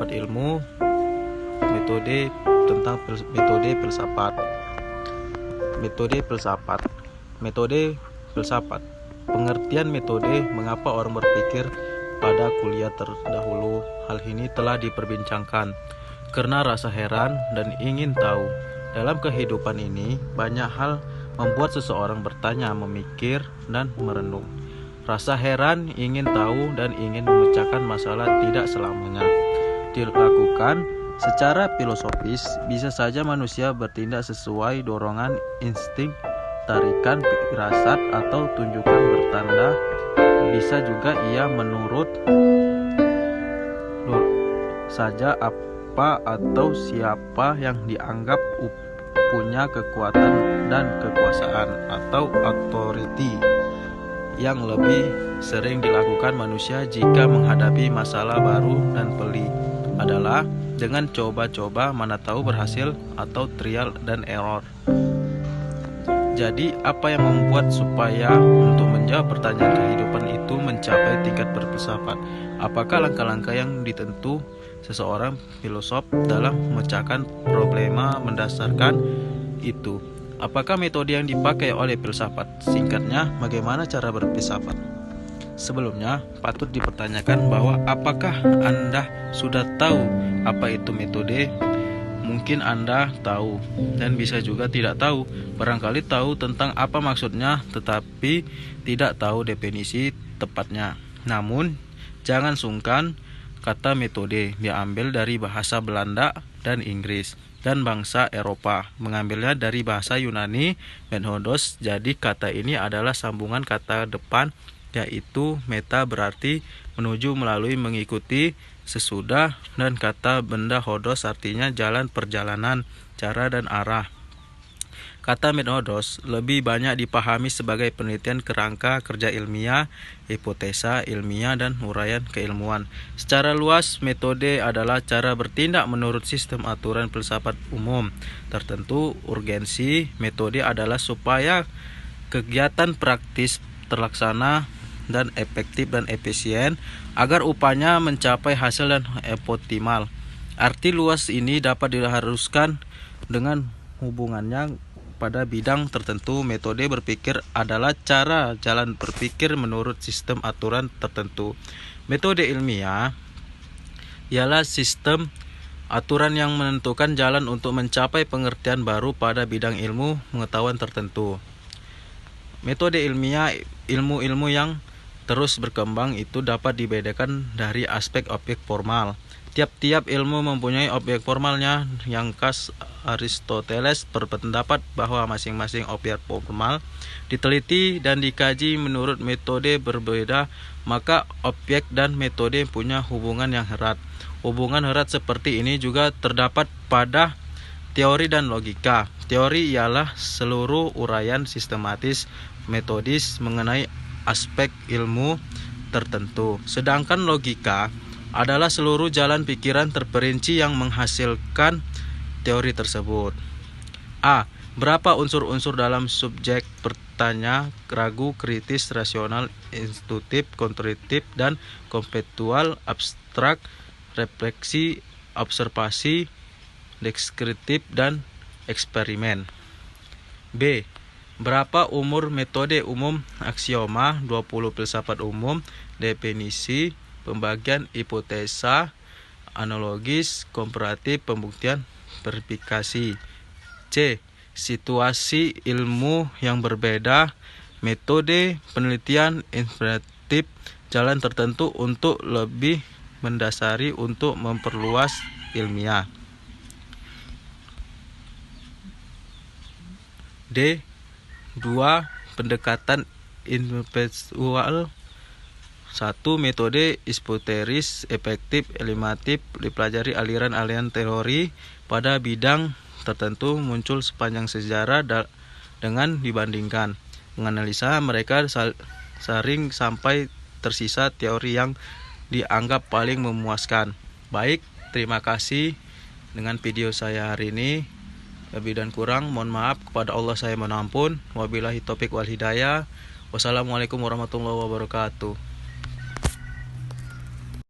ilmu, metode tentang metode filsafat. Metode filsafat. Pengertian metode mengapa orang berpikir pada kuliah terdahulu. Hal ini telah diperbincangkan karena rasa heran dan ingin tahu. Dalam kehidupan ini, banyak hal membuat seseorang bertanya, memikir, dan merenung. Rasa heran, ingin tahu, dan ingin memecahkan masalah tidak selamanya dilakukan secara filosofis. Bisa saja manusia bertindak sesuai dorongan, insting, tarikan, firasat, atau tunjukan bertanda. Bisa juga ia menurut saja apa atau siapa yang dianggap punya kekuatan dan kekuasaan atau authority. Yang lebih sering dilakukan manusia jika menghadapi masalah baru dan pelik adalah dengan coba-coba, mana tahu berhasil, atau trial dan error. Jadi, apa yang membuat supaya untuk menjawab pertanyaan kehidupan itu mencapai tingkat berfilsafat? Apakah langkah-langkah yang ditentu seseorang filosof dalam memecahkan problema mendasarkan itu? Apakah metode yang dipakai oleh filsafat? Singkatnya, bagaimana cara berfilsafat? Sebelumnya, patut dipertanyakan bahwa apakah Anda sudah tahu apa itu metode? Mungkin Anda tahu dan bisa juga tidak tahu. Barangkali tahu tentang apa maksudnya, tetapi tidak tahu definisi tepatnya. Namun, jangan sungkan, kata metode diambil dari bahasa Belanda dan Inggris dan bangsa Eropa mengambilnya dari bahasa Yunani methodos. Jadi kata ini adalah sambungan kata depan, yaitu meta berarti menuju, melalui, mengikuti, sesudah, dan kata benda hodos artinya jalan, perjalanan, cara, dan arah. Kata methodos lebih banyak dipahami sebagai penelitian kerangka kerja ilmiah, hipotesa ilmiah, dan uraian keilmuan. Secara luas, metode adalah cara bertindak menurut sistem aturan filsafat umum tertentu. Urgensi metode adalah supaya kegiatan praktis terlaksana dan efektif dan efisien agar upahnya mencapai hasil dan optimal. Arti luas ini dapat diharuskan dengan hubungannya pada bidang tertentu. Metode berpikir adalah cara jalan berpikir menurut sistem aturan tertentu. Metode ilmiah ialah sistem aturan yang menentukan jalan untuk mencapai pengertian baru pada bidang ilmu pengetahuan tertentu. Metode ilmiah, ilmu-ilmu yang terus berkembang itu dapat dibedakan dari aspek objek formal. Tiap-tiap ilmu mempunyai objek formalnya. Yang khas, Aristoteles berpendapat bahwa masing-masing objek formal diteliti dan dikaji menurut metode berbeda, maka objek dan metode punya hubungan yang erat. Hubungan erat seperti ini juga terdapat pada teori dan logika. Teori ialah seluruh uraian sistematis metodis mengenai aspek ilmu tertentu, sedangkan logika adalah seluruh jalan pikiran terperinci yang menghasilkan teori tersebut. A. Berapa unsur-unsur dalam subjek bertanya, ragu, kritis, rasional, intuitif, konstruktif, dan konseptual, abstrak, refleksi, observasi, deskriptif, dan eksperimen. B. Berapa umur metode umum, aksioma, 20 filsafat umum, definisi, pembagian, hipotesa, analogis, komparatif, pembuktian, verifikasi. C. Situasi ilmu yang berbeda, metode penelitian, inspiratif, jalan tertentu untuk lebih mendasari untuk memperluas ilmiah. D. 2. Pendekatan intelektual. 1. Metode esoteris, efektif, eliminatif, dipelajari aliran-aliran teori pada bidang tertentu muncul sepanjang sejarah dengan dibandingkan, menganalisa mereka sering sampai tersisa teori yang dianggap paling memuaskan. Baik, terima kasih dengan video saya hari ini. Lebih dan kurang mohon maaf, kepada Allah saya mohon ampun. Wabillahi taufik wal hidayah. Wassalamualaikum warahmatullahi wabarakatuh.